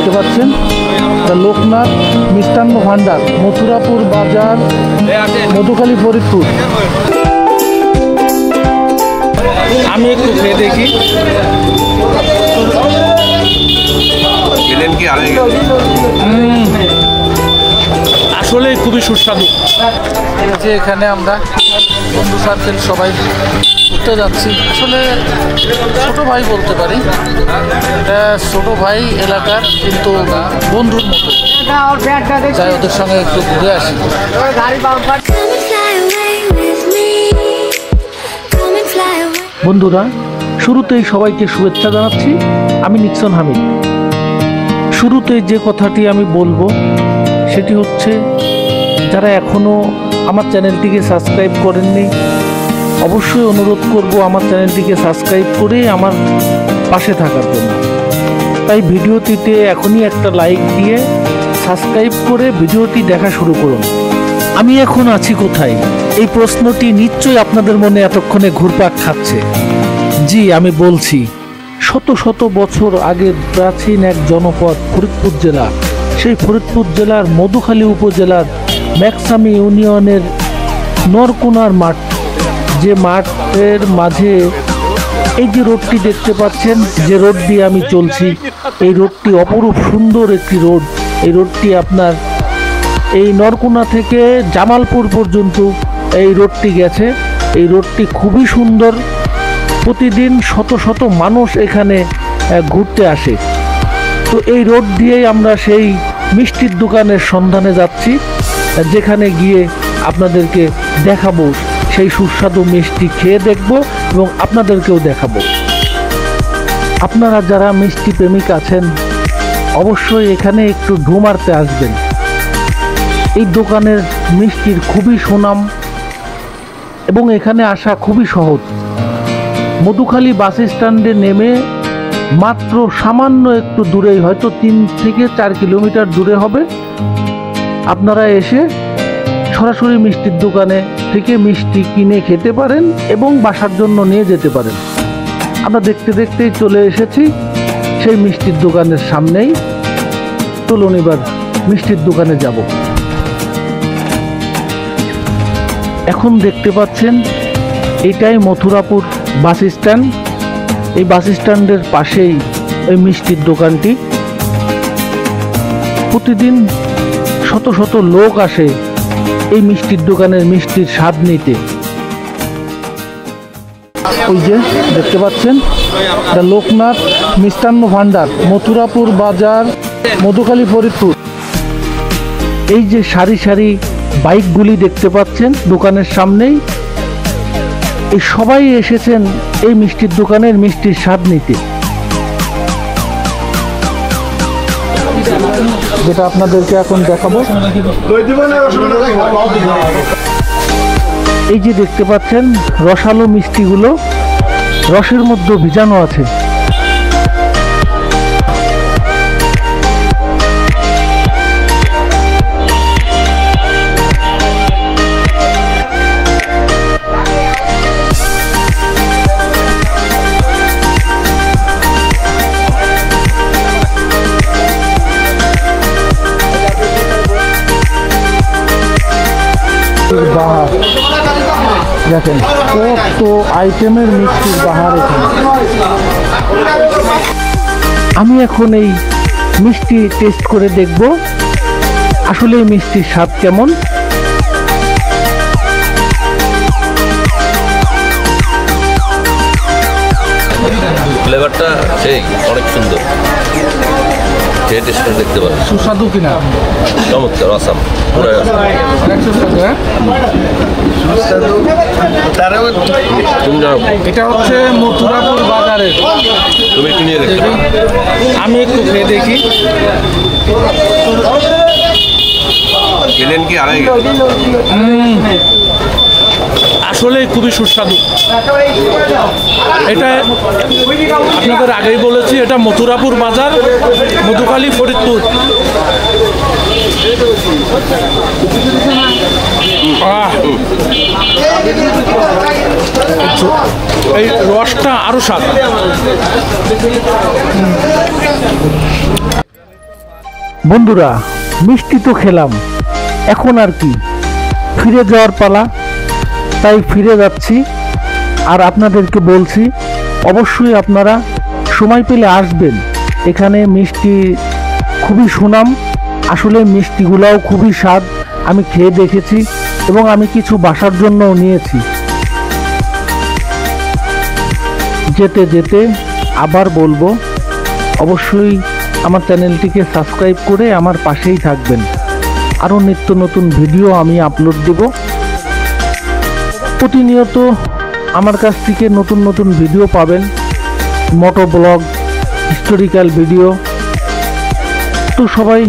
দেখতে পাচ্ছেন লোকনাথ মিষ্টান্ন ভান্ডার, মথুরাপুর বাজার, মধুখালী, ফরিদপুর। আমি একটু খেয়ে দেখি। আসলে খুবই সুস্বাদু। যে এখানে আমরা বন্ধু সার্কেল সবাই ঘুরতে যাচ্ছি, আসলে ছোট ভাই বলতে পারি, এটা ছোট ভাই এলাকার, কিন্তু বন্ধুর মতো। যাই ওদের সঙ্গে একটু ঘুরে আসি। বন্ধুরা, শুরুতেই সবাইকে শুভেচ্ছা জানাচ্ছি। আমি নিক্সন হামিদ। শুরুতেই যে কথাটি আমি বলবো সেটি হচ্ছে, যারা এখনও আমার চ্যানেলটিকে সাবস্ক্রাইব করেননি, অবশ্যই অনুরোধ করব আমার চ্যানেলটিকে সাবস্ক্রাইব করে আমার পাশে থাকার জন্য। তাই ভিডিওটিতে এখনই একটা লাইক দিয়ে সাবস্ক্রাইব করে ভিডিওটি দেখা শুরু করুন। আমি এখন আছি কোথায়, এই প্রশ্নটি নিশ্চয়ই আপনাদের মনে এতক্ষণে ঘুরপাক খাচ্ছে। জি, আমি বলছি, শত শত বছর আগের প্রাচীন এক জনপদ ফরিদপুর জেলা। সেই ফরিদপুর জেলার মধুখালী উপজেলার ম্যাকসামি ইউনিয়নের নরকুনার মাঠ, যে মাঠের মাঝে এই যে রোডটি দেখতে পাচ্ছেন, যে রোড দিয়ে আমি চলছি, এই রোডটি অপরূপ সুন্দর একটি রোড। এই রোডটি আপনার এই নরকুনা থেকে জামালপুর পর্যন্ত এই রোডটি গেছে। এই রোডটি খুবই সুন্দর। প্রতিদিন শত শত মানুষ এখানে ঘুরতে আসে। তো এই রোড দিয়েই আমরা সেই মিষ্টির দোকানের সন্ধানে যাচ্ছি, যেখানে গিয়ে আপনাদেরকে দেখাবো, সেই সুস্বাদু মিষ্টি খেয়ে দেখব এবং আপনাদেরকেও দেখাবো। আপনারা যারা মিষ্টি প্রেমিক আছেন, অবশ্যই এখানে একটু ঢু মারতে আসবেন। এই দোকানের মিষ্টির খুবই সুনাম এবং এখানে আসা খুবই সহজ। মধুখালী বাস স্ট্যান্ডে নেমে মাত্র সামান্য একটু দূরেই, হয়তো 3 থেকে 4 কিলোমিটার দূরে হবে, আপনারা এসে সরাসরি মিষ্টির দোকানে থেকে মিষ্টি কিনে খেতে পারেন এবং বাসার জন্য নিয়ে যেতে পারেন। আমরা দেখতে দেখতেই চলে এসেছি সেই মিষ্টির দোকানের সামনেই। চলুন এবার মিষ্টির দোকানে যাব। এখন দেখতে পাচ্ছেন এটাই মথুরাপুর বাস স্ট্যান্ড। এই বাস স্ট্যান্ডের পাশেই এই মিষ্টির দোকানটি। প্রতিদিন শত শত লোক আসে এই মিষ্টির দোকানের মিষ্টির স্বাদ নিতে। ওই যে দেখতে পাচ্ছেন, লোকনাথ মিষ্টান্ন ভান্ডার, মথুরাপুর বাজার, মধুখালী, ফরিদপুর। এই যে সারি সারি বাইকগুলি দেখতে পাচ্ছেন দোকানের সামনেই, এই সবাই এসেছেন এই মিষ্টির দোকানের মিষ্টির স্বাদ নিতে। যেটা আপনাদেরকে এখন দেখাবো, এই যে দেখতে পাচ্ছেন রসালো মিষ্টিগুলো, রসের মধ্যে ভিজানো আছে। বাহার দেখেন, কত আইটেমের মিষ্টির বাহার এখানে। আমি এখন এই মিষ্টি টেস্ট করে দেখব আসলে এই মিষ্টির স্বাদ কেমন। ফ্লেভারটা সেই অনেক সুন্দর, খেয়ে টেস্ট করে দেখতে পারেন। সুস্বাদু কিনা? চমৎকার, আসাম পুরো এটা হচ্ছে মথুরাপুর বাজারের। তুমি একটু নিয়ে দেখতে পারো। আমি একটু খেয়ে দেখি। খেলেন কি আড়াই? আসলে খুবই সুস্বাদু। এটা আপনাদের আগেই বলেছি, এটা মথুরাপুর বাজার, মধুখালী, ফরিদপুর। এই রসটা আরো স্বাদ। বন্ধুরা, মিষ্টি তো খেলাম, এখন আর কি ফিরে যাওয়ার পালা। তাই ফিরে যাচ্ছি। আর আপনাদেরকে বলছি, অবশ্যই আপনারা সময় পেলে আসবেন। এখানে মিষ্টি খুবই সুনাম, আসলে মিষ্টিগুলাও খুবই স্বাদ। আমি খেয়ে দেখেছি এবং আমি কিছু বাসার জন্যও নিয়েছি। যেতে যেতে আবার বলবো, অবশ্যই আমার চ্যানেলটিকে সাবস্ক্রাইব করে আমার পাশেই থাকবেন। আরও নিত্য নতুন ভিডিও আমি আপলোড দেব। প্রতিনিয়ত আমার কাছ থেকে নতুন নতুন ভিডিও পাবেন, মোটো ব্লগ, হিস্টোরিক্যাল ভিডিও। তো সবাই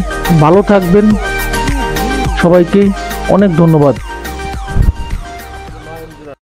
ভালো থাকবেন, সবাইকে অনেক ধন্যবাদ।